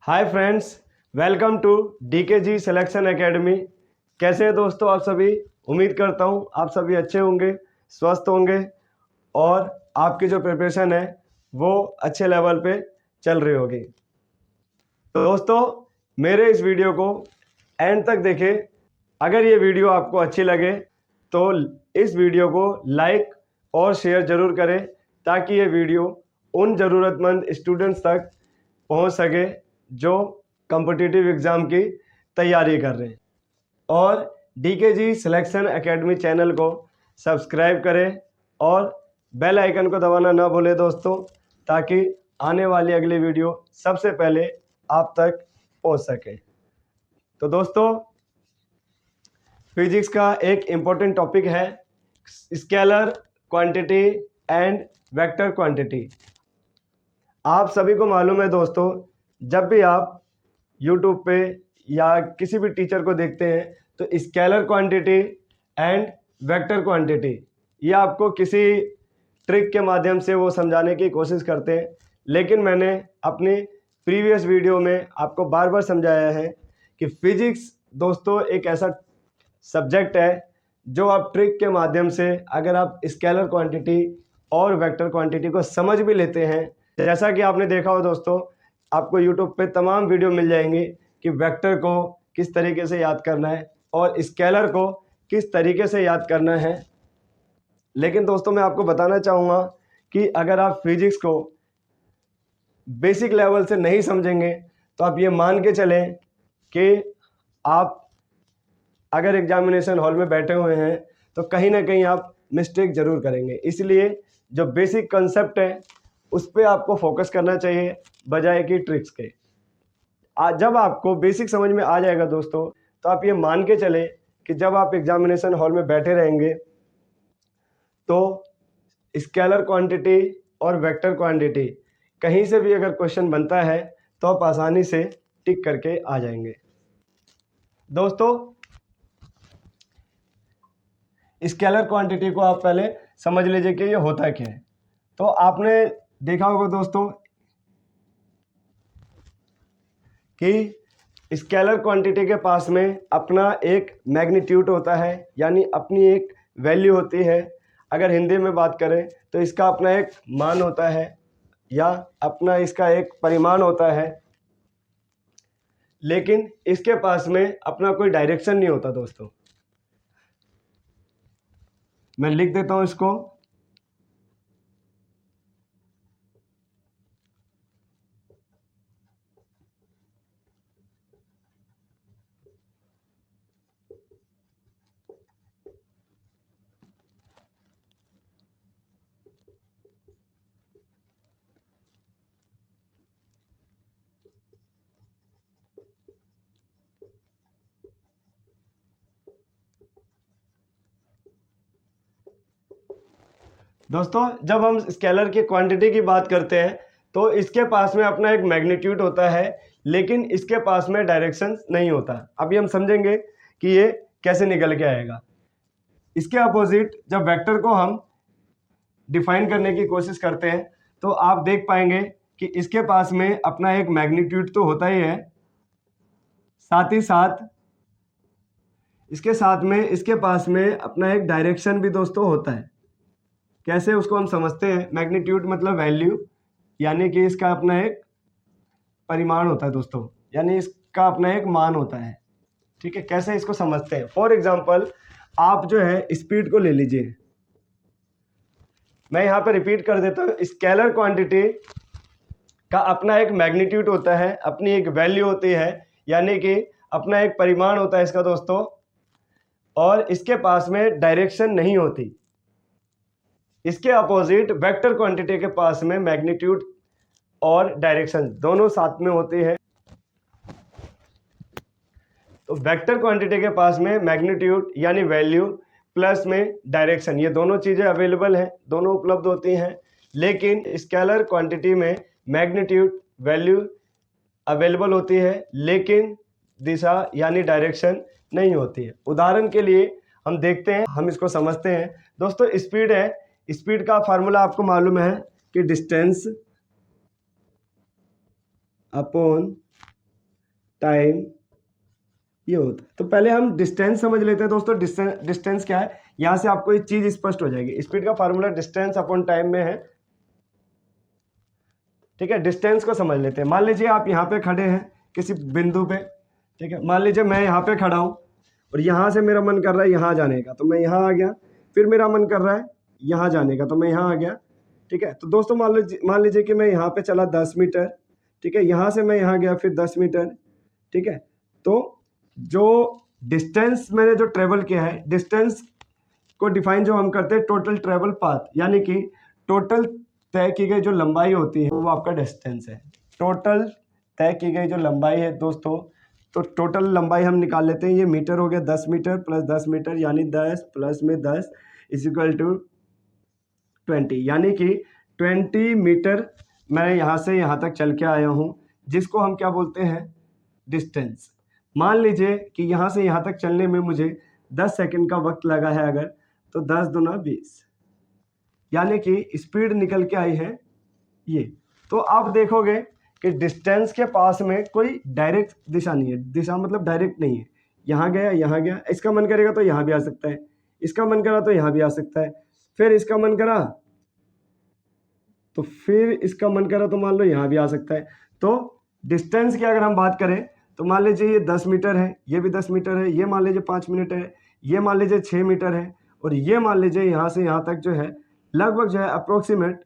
Hi friends, welcome to DKG selection academy. कैसे हैं दोस्तों आप सभी। उम्मीद करता हूं आप सभी अच्छे होंगे, स्वस्थ होंगे और आपकी जो प्रिपरेशन है वो अच्छे लेवल पे चल रही होगी। तो दोस्तों मेरे इस वीडियो को एंड तक देखें। अगर ये वीडियो आपको अच्छी लगे तो इस वीडियो को लाइक और शेयर ज़रूर करें ताकि ये वीडियो उन ज़रूरतमंद स्टूडेंट्स तक पहुंच सके जो कॉम्पिटिटिव एग्ज़ाम की तैयारी कर रहे हैं। और डीकेजी सिलेक्शन एकेडमी चैनल को सब्सक्राइब करें और बेल आइकन को दबाना ना भूलें दोस्तों, ताकि आने वाली अगली वीडियो सबसे पहले आप तक पहुंच सके। तो दोस्तों फिजिक्स का एक इम्पोर्टेंट टॉपिक है scalar quantity and vector quantity. आप सभी को मालूम है दोस्तों, जब भी आप यूट्यूब पे या किसी भी टीचर को देखते हैं तो scalar quantity and vector quantity ये आपको किसी ट्रिक के माध्यम से वो समझाने की कोशिश करते हैं। लेकिन मैंने अपनी प्रीवियस वीडियो में आपको बार बार समझाया है कि फिजिक्स दोस्तों एक ऐसा सब्जेक्ट है जो आप ट्रिक के माध्यम से अगर आप स्केलर क्वांटिटी और वेक्टर क्वांटिटी को समझ भी लेते हैं, जैसा कि आपने देखा हो दोस्तों, आपको यूट्यूब पे तमाम वीडियो मिल जाएंगे कि वेक्टर को किस तरीके से याद करना है और स्केलर को किस तरीके से याद करना है। लेकिन दोस्तों मैं आपको बताना चाहूँगा कि अगर आप फिजिक्स को बेसिक लेवल से नहीं समझेंगे तो आप ये मान के चलें कि आप अगर एग्जामिनेशन हॉल में बैठे हुए हैं तो कहीं ना कहीं आप मिस्टेक ज़रूर करेंगे। इसलिए जो बेसिक कंसेप्ट है उस पर आपको फोकस करना चाहिए बजाय कि ट्रिक्स के। जब आपको बेसिक समझ में आ जाएगा दोस्तों तो आप ये मान के चले कि जब आप एग्जामिनेशन हॉल में बैठे रहेंगे तो स्केलर क्वांटिटी और वेक्टर क्वांटिटी कहीं से भी अगर क्वेश्चन बनता है तो आप आसानी से टिक करके आ जाएंगे। दोस्तों स्केलर क्वांटिटी को आप पहले समझ लीजिए कि ये होता क्या है। तो आपने देखा होगा दोस्तों कि स्केलर क्वांटिटी के पास में अपना एक मैग्नीट्यूड होता है, यानी अपनी एक वैल्यू होती है। अगर हिंदी में बात करें तो इसका अपना एक मान होता है या अपना इसका एक परिमाण होता है, लेकिन इसके पास में अपना कोई डायरेक्शन नहीं होता दोस्तों। मैं लिख देता हूं इसको। दोस्तों जब हम स्केलर की क्वांटिटी की बात करते हैं तो इसके पास में अपना एक मैग्नीट्यूड होता है, लेकिन इसके पास में डायरेक्शन नहीं होता। अभी हम समझेंगे कि ये कैसे निकल के आएगा। इसके अपोजिट जब वेक्टर को हम डिफाइन करने की कोशिश करते हैं तो आप देख पाएंगे कि इसके पास में अपना एक मैग्नीट्यूड तो होता ही है, साथ ही साथ इसके साथ में इसके पास में अपना एक डायरेक्शन भी दोस्तों होता है। कैसे उसको हम समझते हैं। मैग्नीट्यूड मतलब वैल्यू, यानी कि इसका अपना एक परिमाण होता है दोस्तों, यानी इसका अपना एक मान होता है। ठीक है, कैसे इसको समझते हैं। फॉर एग्जांपल आप जो है स्पीड को ले लीजिए। मैं यहाँ पर रिपीट कर देता हूँ, स्केलर क्वांटिटी का अपना एक मैग्नीट्यूड होता है, अपनी एक वैल्यू होती है, यानी कि अपना एक परिमाण होता है इसका दोस्तों, और इसके पास में डायरेक्शन नहीं होती। इसके अपोजिट वेक्टर क्वांटिटी के पास में मैग्नीट्यूड और डायरेक्शन दोनों साथ में होती है। तो वेक्टर क्वांटिटी के पास में मैग्नीट्यूड यानी वैल्यू प्लस में डायरेक्शन, ये दोनों चीज़ें अवेलेबल हैं, दोनों उपलब्ध होती हैं। लेकिन स्केलर क्वांटिटी में मैग्नीट्यूड वैल्यू अवेलेबल होती है, लेकिन दिशा यानी डायरेक्शन नहीं होती है। उदाहरण के लिए हम देखते हैं, हम इसको समझते हैं। दोस्तों स्पीड है, स्पीड का फार्मूला आपको मालूम है कि डिस्टेंस अपॉन टाइम ये होता है। तो पहले हम डिस्टेंस समझ लेते हैं दोस्तों। डिस्टेंस क्या है, यहां से आपको एक चीज स्पष्ट हो जाएगी। स्पीड का फार्मूला डिस्टेंस अपॉन टाइम में है, ठीक है। डिस्टेंस को समझ लेते हैं। मान लीजिए आप यहाँ पे खड़े हैं किसी बिंदु पे, ठीक है। मान लीजिए मैं यहाँ पे खड़ा हूँ और यहाँ से मेरा मन कर रहा है यहाँ जाने का, तो मैं यहाँ आ गया। फिर मेरा मन कर रहा है यहाँ जाने का, तो मैं यहाँ आ गया, ठीक है। तो दोस्तों मान लीजिए कि मैं यहाँ पे चला 10 मीटर, ठीक है। यहाँ से मैं यहाँ गया फिर 10 मीटर, ठीक है। तो जो डिस्टेंस मैंने जो ट्रेवल किया है, डिस्टेंस को डिफाइन जो हम करते हैं टोटल ट्रेवल पाथ, यानी कि टोटल तय की गई जो लंबाई होती है वो आपका डिस्टेंस है। टोटल तय की गई जो लंबाई है दोस्तों, तो टोटल लंबाई हम निकाल लेते हैं। ये मीटर हो गया, 10 मीटर प्लस 10 मीटर यानी 10 प्लस में 10 इज इक्वल टू 20, यानी कि 20 मीटर मैं यहाँ से यहाँ तक चल के आया हूँ, जिसको हम क्या बोलते हैं, डिस्टेंस। मान लीजिए कि यहाँ से यहाँ तक चलने में मुझे 10 सेकंड का वक्त लगा है अगर, तो 10 दूना 20, यानी कि स्पीड निकल के आई है ये। तो आप देखोगे कि डिस्टेंस के पास में कोई डायरेक्ट दिशा नहीं है। दिशा मतलब डायरेक्ट नहीं है, यहाँ गया यहाँ गया। इसका मन करेगा तो यहाँ भी आ सकता है, इसका मन करा तो यहाँ भी आ सकता है, फिर इसका मन करा तो फिर इसका मन करा तो मान लो यहाँ भी आ सकता है। तो डिस्टेंस की अगर हम बात करें तो मान लीजिए ये 10 मीटर है, ये भी 10 मीटर है, ये मान लीजिए 5 मिनट है, ये मान लीजिए 6 मीटर है, और ये मान लीजिए यहाँ से यहाँ तक जो है लगभग जो है अप्रोक्सीमेट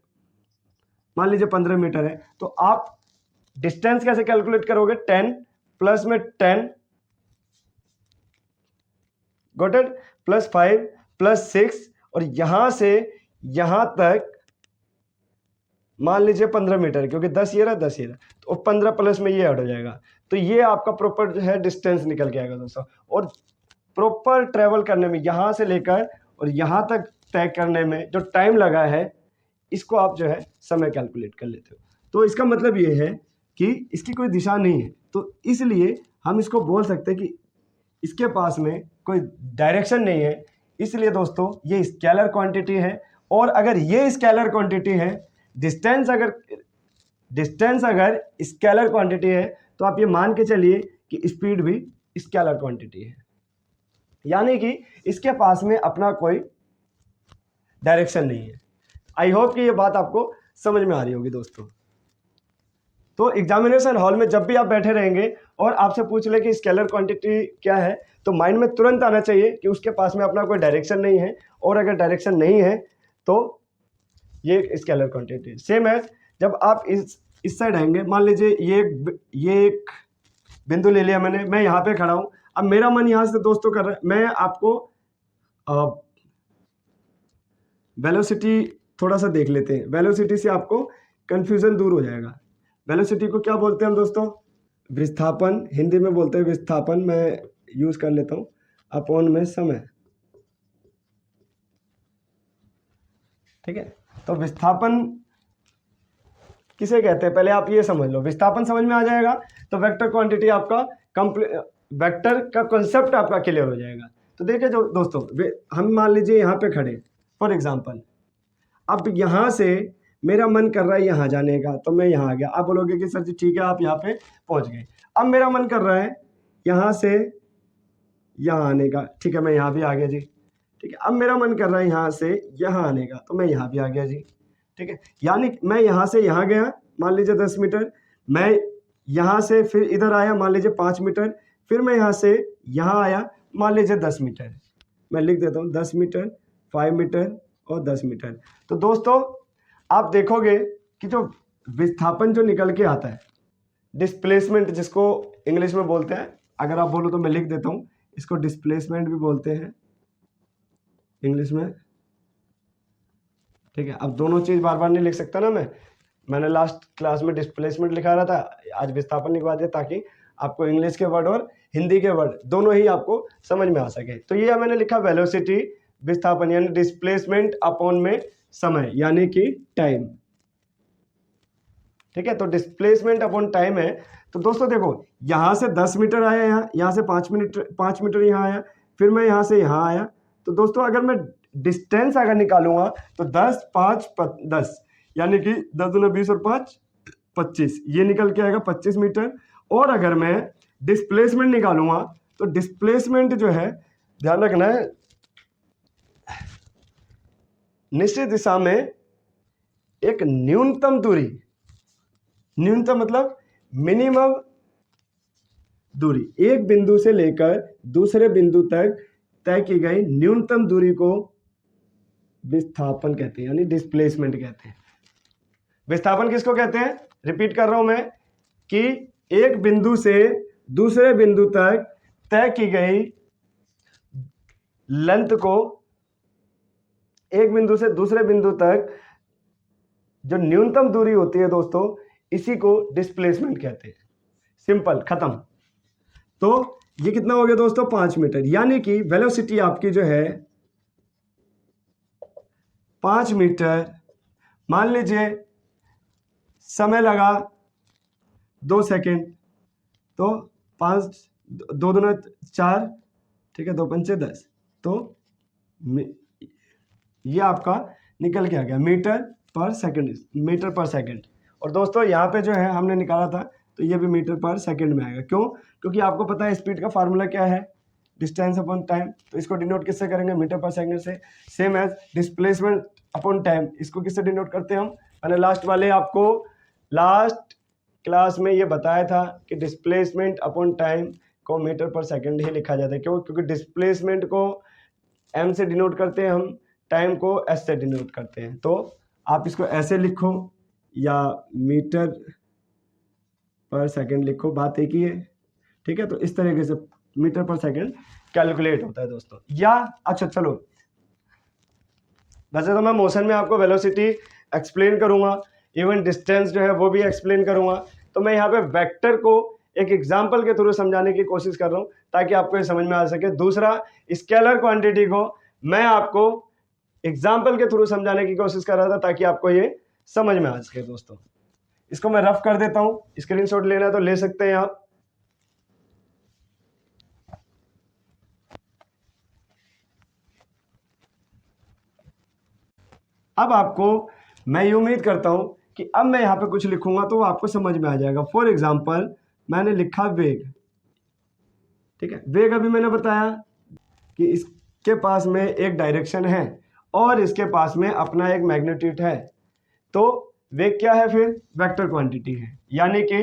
मान लीजिए 15 मीटर है। तो आप डिस्टेंस कैसे कैलकुलेट करोगे, 10 प्लस में 10 गॉट इट, प्लस 5 प्लस 6, और यहां से यहां तक मान लीजिए 15 मीटर, क्योंकि 10 ये रहा 10 ये रहा, तो 15 प्लस में ये ऐड हो जाएगा। तो ये आपका प्रॉपर जो है डिस्टेंस निकल के आएगा दोस्तों। और प्रॉपर ट्रेवल करने में यहां से लेकर और यहां तक तय करने में जो टाइम लगा है, इसको आप जो है समय कैलकुलेट कर लेते हो। तो इसका मतलब ये है कि इसकी कोई दिशा नहीं है, तो इसलिए हम इसको बोल सकते हैं कि इसके पास में कोई डायरेक्शन नहीं है। इसलिए दोस्तों ये स्केलर क्वांटिटी है। और अगर ये स्केलर क्वांटिटी है, डिस्टेंस अगर स्केलर क्वांटिटी है, तो आप ये मान के चलिए कि स्पीड भी स्केलर क्वांटिटी है, यानी कि इसके पास में अपना कोई डायरेक्शन नहीं है। आई होप कि ये बात आपको समझ में आ रही होगी दोस्तों। तो एग्जामिनेशन हॉल में जब भी आप बैठे रहेंगे और आपसे पूछ ले कि स्केलर क्वांटिटी क्या है, तो माइंड में तुरंत आना चाहिए कि उसके पास में अपना कोई डायरेक्शन नहीं है, और अगर डायरेक्शन नहीं है तो ये स्केलर क्वांटिटी। सेम है जब आप इस साइड आएंगे, मान लीजिए ये एक बिंदु ले लिया मैंने, मैं यहाँ पे खड़ा हूँ। अब मेरा मन यहाँ से दोस्तों कर रहा है, मैं आपको वेलोसिटी थोड़ा सा देख लेते हैं। वेलोसिटी से आपको कंफ्यूजन दूर हो जाएगा। वेलोसिटी को क्या बोलते हैं हम दोस्तों, विस्थापन, हिंदी में बोलते हैं विस्थापन, मैं यूज कर लेता हूँ, अपॉन में समय, ठीक है। तो विस्थापन किसे कहते हैं, पहले आप ये समझ लो। विस्थापन समझ में आ जाएगा तो वेक्टर क्वांटिटी आपका वेक्टर का कॉन्सेप्ट आपका क्लियर हो जाएगा। तो देखिए जो दोस्तों, हम मान लीजिए यहाँ पे खड़े फॉर एग्जांपल, अब यहाँ से मेरा मन कर रहा है यहाँ जाने का, तो मैं यहाँ आ गया। आप बोलोगे कि सर जी ठीक है, आप यहाँ पे पहुँच गए। अब मेरा मन कर रहा है यहाँ से यहाँ आने का, ठीक है, मैं यहाँ भी आ गया जी, ठीक है। अब मेरा मन कर रहा है यहाँ से यहाँ आने का, तो मैं यहाँ भी आ गया जी, ठीक है। यानी मैं यहाँ से यहाँ गया मान लीजिए 10 मीटर, मैं यहाँ से फिर इधर आया मान लीजिए 5 मीटर, फिर मैं यहाँ से यहाँ आया मान लीजिए 10 मीटर। मैं लिख देता हूँ 10 मीटर, 5 मीटर और 10 मीटर। तो दोस्तों आप देखोगे कि जो विस्थापन जो निकल के आता है, डिस्प्लेसमेंट जिसको इंग्लिश में बोलते हैं, अगर आप बोलो तो मैं लिख देता हूँ, इसको डिस्प्लेसमेंट भी बोलते हैं इंग्लिश में, ठीक है। अब दोनों चीज़ बार बार नहीं लिख सकता ना मैंने लास्ट क्लास में डिस्प्लेसमेंट लिखा रहा था, आज विस्थापन लिखवा दिया, ताकि आपको इंग्लिश के वर्ड और हिंदी के वर्ड दोनों ही आपको समझ में आ सके। तो ये मैंने लिखा वेलोसिटी, विस्थापन यानी डिस्प्लेसमेंट अपॉन में समय यानी कि टाइम, ठीक है। तो डिस्प्लेसमेंट अपॉन टाइम है। तो दोस्तों देखो, यहाँ से 10 मीटर आया, यहाँ से 5 मीटर यहाँ आया, फिर मैं यहाँ से यहाँ आया। तो दोस्तों अगर मैं डिस्टेंस अगर निकालूंगा तो 10 5 10 यानी कि 10 दूना 20 और 5 25, ये निकल के आएगा 25 मीटर। और अगर मैं डिस्प्लेसमेंट निकालूंगा तो डिस्प्लेसमेंट जो है, ध्यान रखना है, निश्चित दिशा में एक न्यूनतम दूरी, न्यूनतम मतलब मिनिमम दूरी, एक बिंदु से लेकर दूसरे बिंदु तक तय की गई न्यूनतम दूरी को विस्थापन कहते हैं, यानी डिस्प्लेसमेंट कहते हैं। विस्थापन किसको कहते हैं? रिपीट कर रहा हूं मैं कि एक बिंदु से दूसरे बिंदु तक तय की गई लेंथ को, एक बिंदु से दूसरे बिंदु तक जो न्यूनतम दूरी होती है दोस्तों, इसी को डिस्प्लेसमेंट कहते हैं। सिंपल, खत्म। तो ये कितना हो गया दोस्तों? 5 मीटर, यानी कि वेलोसिटी आपकी जो है 5 मीटर। मान लीजिए समय लगा 2 सेकेंड, तो 5, 2 दूना 4, ठीक है, 2 पंचे 10, तो ये आपका निकल के आ गया मीटर पर सेकंड, मीटर पर सेकंड। और दोस्तों यहाँ पे जो है हमने निकाला था, तो ये भी मीटर पर सेकंड में आएगा। क्यों? क्योंकि आपको पता है स्पीड का फार्मूला क्या है, डिस्टेंस अपॉन टाइम। तो इसको डिनोट किससे करेंगे? मीटर पर सेकंड से। Same as displacement upon time, इसको किससे डिनोट करते हैं हम? मैंने लास्ट वाले आपको लास्ट क्लास में ये बताया था कि डिस्प्लेसमेंट अपॉन टाइम को मीटर पर सेकंड ही लिखा जाता है। क्यों? क्योंकि डिस्प्लेसमेंट को m से डिनोट करते हैं हम, टाइम को s से डिनोट करते हैं। तो आप इसको ऐसे लिखो या मीटर पर सेकंड लिखो, बात एक ही है, ठीक है। तो इस तरीके से मीटर पर सेकंड कैलकुलेट होता है दोस्तों। या अच्छा चलो, वैसे तो मैं मोशन में आपको वेलोसिटी एक्सप्लेन करूंगा, इवन डिस्टेंस जो है वो भी एक्सप्लेन करूंगा। तो मैं यहाँ पे वेक्टर को एक एग्जाम्पल के थ्रू समझाने की कोशिश कर रहा हूँ ताकि आपको ये समझ में आ सके। दूसरा, स्केलर क्वांटिटी को मैं आपको एग्जाम्पल के थ्रू समझाने की कोशिश कर रहा था ताकि आपको ये समझ में आ सके दोस्तों। इसको मैं रफ कर देता हूँ, स्क्रीनशॉट लेना है तो ले सकते हैं आप। अब आपको मैं ये उम्मीद करता हूं कि अब मैं यहाँ पे कुछ लिखूंगा तो वो आपको समझ में आ जाएगा। फॉर एग्जाम्पल मैंने लिखा वेग, ठीक है। वेग अभी मैंने बताया कि इसके पास में एक डायरेक्शन है और इसके पास में अपना एक मैग्नीट्यूड है। तो वेग क्या है? फिर वेक्टर क्वांटिटी है, यानी कि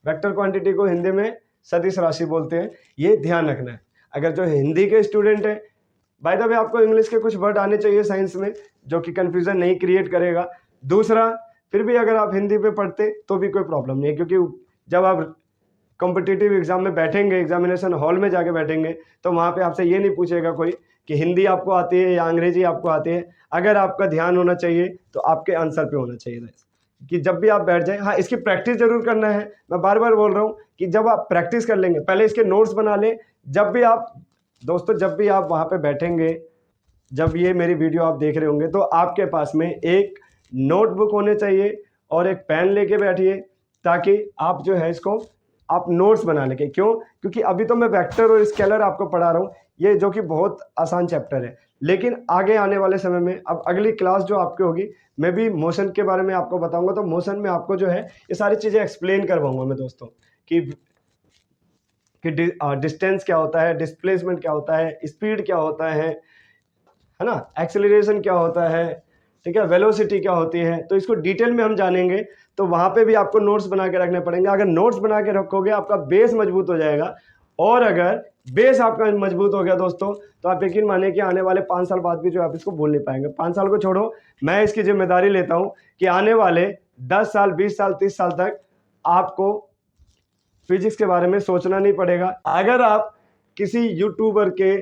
वेक्टर क्वांटिटी को हिंदी में सदिश राशि बोलते हैं। ये ध्यान रखना है। अगर जो हिंदी के स्टूडेंट है, बाय द वे आपको इंग्लिश के कुछ वर्ड आने चाहिए साइंस में जो कि कंफ्यूजन नहीं क्रिएट करेगा। दूसरा, फिर भी अगर आप हिंदी पे पढ़ते तो भी कोई प्रॉब्लम नहीं है, क्योंकि जब आप कॉम्पिटिटिव एग्जाम में बैठेंगे, एग्जामिनेशन हॉल में जाके बैठेंगे, तो वहाँ पे आपसे ये नहीं पूछेगा कोई कि हिंदी आपको आती है या अंग्रेजी आपको आती है। अगर आपका ध्यान होना चाहिए तो आपके आंसर पे होना चाहिए कि जब भी आप बैठ जाए। हाँ, इसकी प्रैक्टिस जरूर करना है। मैं बार बार बोल रहा हूँ कि जब आप प्रैक्टिस कर लेंगे, पहले इसके नोट्स बना लें। जब भी आप दोस्तों, जब भी आप वहाँ पे बैठेंगे, जब ये मेरी वीडियो आप देख रहे होंगे, तो आपके पास में एक नोटबुक होने चाहिए और एक पेन लेके बैठिए ताकि आप जो है इसको आप नोट्स बना लेंगे। क्यों? क्योंकि अभी तो मैं वेक्टर और स्केलर आपको पढ़ा रहा हूँ, ये जो कि बहुत आसान चैप्टर है, लेकिन आगे आने वाले समय में अब अगली क्लास जो आपकी होगी, मैं भी मोशन के बारे में आपको बताऊंगा। तो मोशन में आपको जो है ये सारी चीज़ें एक्सप्लेन करवाऊंगा मैं दोस्तों, कि डिस्टेंस क्या होता है, डिस्प्लेसमेंट क्या होता है, स्पीड क्या होता है ना, एक्सेलरेशन क्या होता है, ठीक है, वेलोसिटी क्या होती है। तो इसको डिटेल में हम जानेंगे। तो वहाँ पे भी आपको नोट्स बना के रखने पड़ेंगे। अगर नोट्स बना के रखोगे आपका बेस मजबूत हो जाएगा, और अगर बेस आपका मजबूत हो गया दोस्तों, तो आप यकीन मानिए कि आने वाले 5 साल बाद भी जो आप इसको भूल नहीं पाएंगे। 5 साल को छोड़ो, मैं इसकी जिम्मेदारी लेता हूँ कि आने वाले 10 साल, 20 साल, 30 साल तक आपको फिजिक्स के बारे में सोचना नहीं पड़ेगा। अगर आप किसी यूट्यूबर के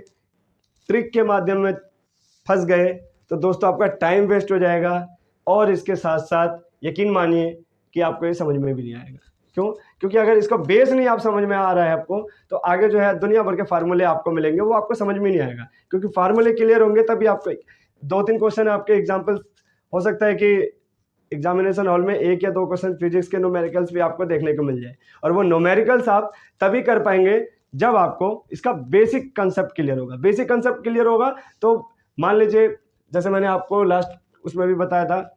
ट्रिक के माध्यम में फंस गए तो दोस्तों आपका टाइम वेस्ट हो जाएगा, और इसके साथ साथ यकीन मानिए कि आपको ये समझ में भी नहीं आएगा। क्यों? क्योंकि अगर इसका बेस नहीं आप समझ में आ रहा है आपको, तो आगे जो है दुनिया भर के फार्मूले आपको मिलेंगे, वो आपको समझ में नहीं आएगा। क्योंकि फार्मूले क्लियर होंगे तभी आपको 2-3 क्वेश्चन आपके एग्जाम्पल हो सकता है कि एग्जामिनेशन हॉल में 1 या 2 क्वेश्चन फिजिक्स के न्यूमेरिकल्स भी आपको देखने को मिल जाए, और वो न्यूमेरिकल्स आप तभी कर पाएंगे जब आपको इसका बेसिक कंसेप्ट क्लियर होगा। बेसिक कंसेप्ट क्लियर होगा तो मान लीजिए, जैसे मैंने आपको लास्ट उसमें भी बताया था,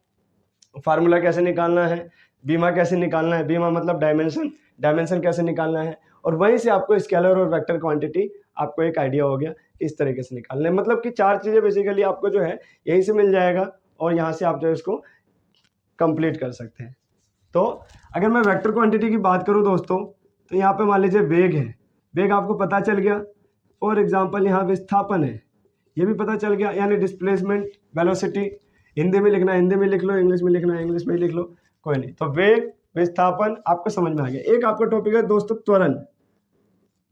फार्मूला कैसे निकालना है, बीमा कैसे निकालना है, बीमा मतलब डायमेंशन, डायमेंशन कैसे निकालना है, और वहीं से आपको स्केलर और वेक्टर क्वांटिटी आपको एक आइडिया हो गया इस तरीके से निकालना है। मतलब कि 4 चीज़ें बेसिकली आपको जो है यहीं से मिल जाएगा और यहाँ से आप जो है इसको कंप्लीट कर सकते हैं। तो अगर मैं वेक्टर क्वांटिटी की बात करूँ दोस्तों, तो यहाँ पे मान लीजिए वेग है, वेग आपको पता चल गया। फॉर एग्जांपल यहाँ विस्थापन है, ये भी पता चल गया, यानी डिस्प्लेसमेंट, वेलोसिटी। हिंदी में लिखना हिंदी में लिख लो, इंग्लिश में लिखना इंग्लिश में लिख लो, कोई नहीं। तो वेग, विस्थापन आपको समझ में आ गया। एक आपका टॉपिक है दोस्तों त्वरण,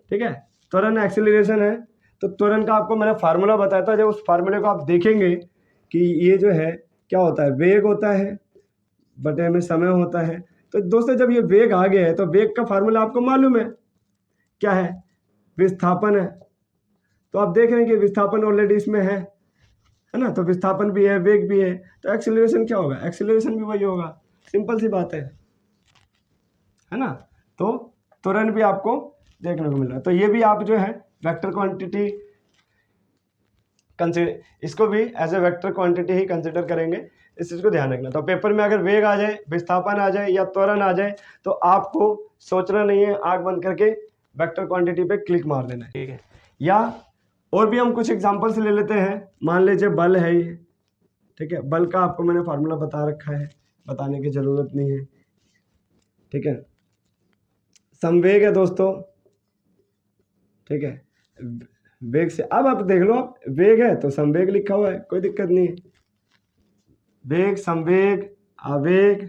ठीक है, त्वरण एक्सेलरेशन है। तो त्वरण का आपको मैंने फार्मूला बताया था, जब उस फार्मूले को आप देखेंगे कि ये जो है क्या होता है, वेग होता है बटे में समय होता है। तो दोस्तों जब ये वेग आ गया है तो वेग का फार्मूला आपको मालूम है क्या है, विस्थापन है। तो आप देख रहे हैं कि विस्थापन ऑलरेडी इसमें है ना, तो विस्थापन भी है, वेग भी है, तो एक्सेलरेशन क्या होगा, एक्सेलरेशन भी वही होगा। सिंपल सी बात है ना। तो त्वरण भी आपको देखने को मिल रहा है। तो ये भी आप जो है वेक्टर क्वांटिटी कंसिडर, इसको भी एज ए वेक्टर क्वांटिटी ही कंसिडर करेंगे, इस चीज़ को ध्यान रखना। तो पेपर में अगर वेग आ जाए, विस्थापन आ जाए या त्वरण आ जाए तो आपको सोचना नहीं है, आंख बंद करके वेक्टर क्वांटिटी पे क्लिक मार देना है, ठीक है। या और भी हम कुछ एग्जांपल्स ले लेते हैं। मान लीजिए बल है ये, ठीक है, बल का आपको मैंने फार्मूला बता रखा है, बताने की जरूरत नहीं है, ठीक है। संवेग है दोस्तों, ठीक है, वेग से अब आप देख लो, आप वेग है तो संवेग लिखा हुआ है, कोई दिक्कत नहीं है। वेग, संवेग, आवेग,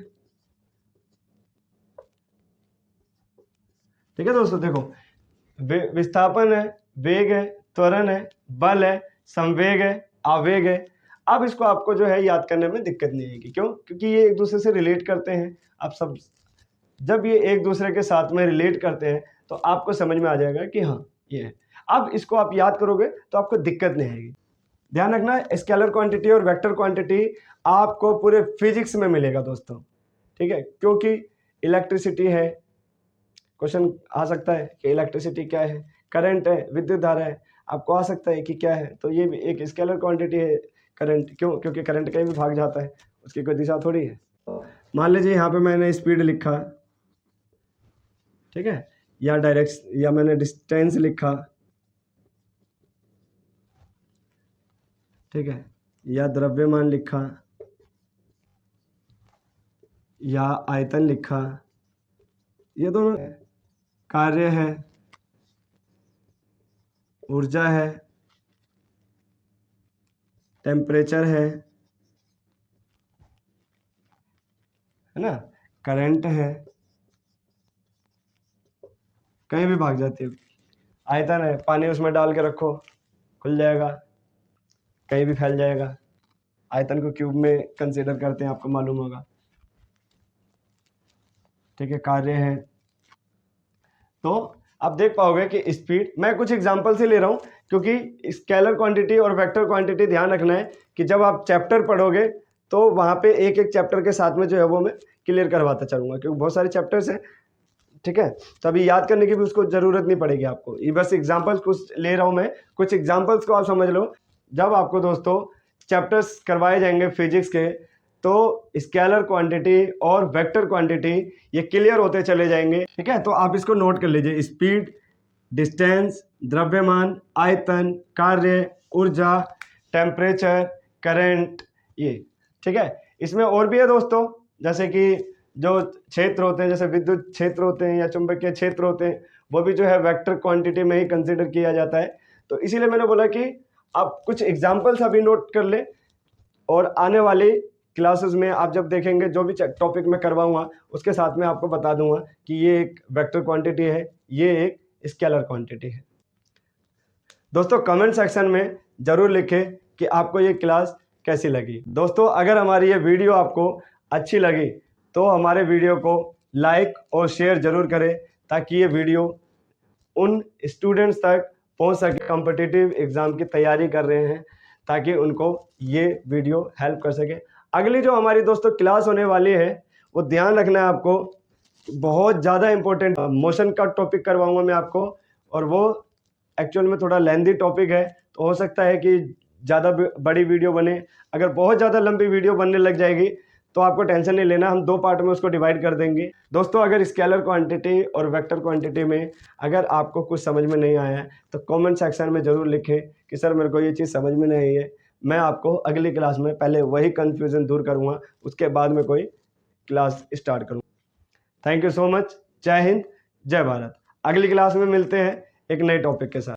ठीक है दोस्तों। देखो विस्थापन है, वेग है, त्वरण है, बल है, संवेग है, आवेग है। अब इसको आपको जो है याद करने में दिक्कत नहीं आएगी, क्यों, क्योंकि ये एक दूसरे से रिलेट करते हैं। आप सब जब ये एक दूसरे के साथ में रिलेट करते हैं तो आपको समझ में आ जाएगा कि हाँ ये है। अब इसको आप याद करोगे तो आपको दिक्कत नहीं आएगी। ध्यान रखना, स्केलर क्वांटिटी और वेक्टर क्वांटिटी आपको पूरे फिजिक्स में मिलेगा दोस्तों, ठीक है। क्योंकि इलेक्ट्रिसिटी है, क्वेश्चन आ सकता है कि इलेक्ट्रिसिटी क्या है, करंट है, विद्युत धारा है, आपको आ सकता है कि क्या है, तो ये भी एक स्केलर क्वांटिटी है करंट। क्यों, क्योंकि करंट कहीं भी भाग जाता है, उसकी कोई दिशा थोड़ी है। मान लीजिए यहाँ पे मैंने स्पीड लिखा, ठीक है, या डायरेक्शन, या मैंने डिस्टेंस लिखा, ठीक है, या द्रव्यमान लिखा, या आयतन लिखा, ये दोनों कार्य है, ऊर्जा है, टेम्परेचर है ना, करंट है, कहीं भी भाग जाती है। आयतन है, पानी उसमें डाल के रखो खुल जाएगा, कहीं भी फैल जाएगा। आयतन को क्यूब में कंसीडर करते हैं, आपको मालूम होगा, ठीक है। कार्य है, तो आप देख पाओगे कि स्पीड, मैं कुछ एग्जांपल से ले रहा हूं क्योंकि स्केलर क्वांटिटी और वेक्टर क्वांटिटी ध्यान रखना है कि जब आप चैप्टर पढ़ोगे तो वहां पे एक एक चैप्टर के साथ में जो है वो मैं क्लियर करवाता चलूंगा, क्योंकि बहुत सारे चैप्टर्स हैं, ठीक है। तो अभी याद करने की भी उसको जरूरत नहीं पड़ेगी आपको, ये बस एग्जाम्पल्स कुछ ले रहा हूं मैं, कुछ एग्जाम्पल्स को आप समझ लो। जब आपको दोस्तों चैप्टर्स करवाए जाएंगे फिजिक्स के, तो स्केलर क्वांटिटी और वेक्टर क्वांटिटी ये क्लियर होते चले जाएंगे, ठीक है। तो आप इसको नोट कर लीजिए, स्पीड, डिस्टेंस, द्रव्यमान, आयतन, कार्य, ऊर्जा, टेम्परेचर, करंट, ये, ठीक है। इसमें और भी है दोस्तों, जैसे कि जो क्षेत्र होते हैं, जैसे विद्युत क्षेत्र होते हैं या चुंबकीय क्षेत्र होते हैं, वो भी जो है वेक्टर क्वांटिटी में ही कंसीडर किया जाता है। तो इसीलिए मैंने बोला कि आप कुछ एग्जाम्पल्स अभी नोट कर ले, और आने वाली क्लासेस में आप जब देखेंगे जो भी टॉपिक मैं करवाऊंगा उसके साथ में आपको बता दूंगा कि ये एक वेक्टर क्वांटिटी है, ये एक स्केलर क्वांटिटी है। दोस्तों कमेंट सेक्शन में जरूर लिखें कि आपको ये क्लास कैसी लगी। दोस्तों अगर हमारी ये वीडियो आपको अच्छी लगी तो हमारे वीडियो को लाइक और शेयर जरूर करें, ताकि ये वीडियो उन स्टूडेंट्स तक पहुंच सके कॉम्पिटिटिव एग्ज़ाम की तैयारी कर रहे हैं, ताकि उनको ये वीडियो हेल्प कर सके। अगली जो हमारी दोस्तों क्लास होने वाली है वो ध्यान रखना है आपको, बहुत ज़्यादा इंपॉर्टेंट मोशन का टॉपिक करवाऊंगा मैं आपको, और वो एक्चुअल में थोड़ा लेंदी टॉपिक है, तो हो सकता है कि ज़्यादा बड़ी वीडियो बने। अगर बहुत ज़्यादा लंबी वीडियो बनने लग जाएगी तो आपको टेंशन नहीं लेना, हम 2 पार्ट में उसको डिवाइड कर देंगे। दोस्तों अगर स्केलर क्वांटिटी और वेक्टर क्वांटिटी में अगर आपको कुछ समझ में नहीं आया है तो कमेंट सेक्शन में ज़रूर लिखें कि सर मेरे को ये चीज़ समझ में नहीं आई है। मैं आपको अगली क्लास में पहले वही कन्फ्यूज़न दूर करूँगा, उसके बाद में कोई क्लास स्टार्ट करूँगा। Thank you so much. जय हिंद, जय भारत। अगली क्लास में मिलते हैं एक नए टॉपिक के साथ।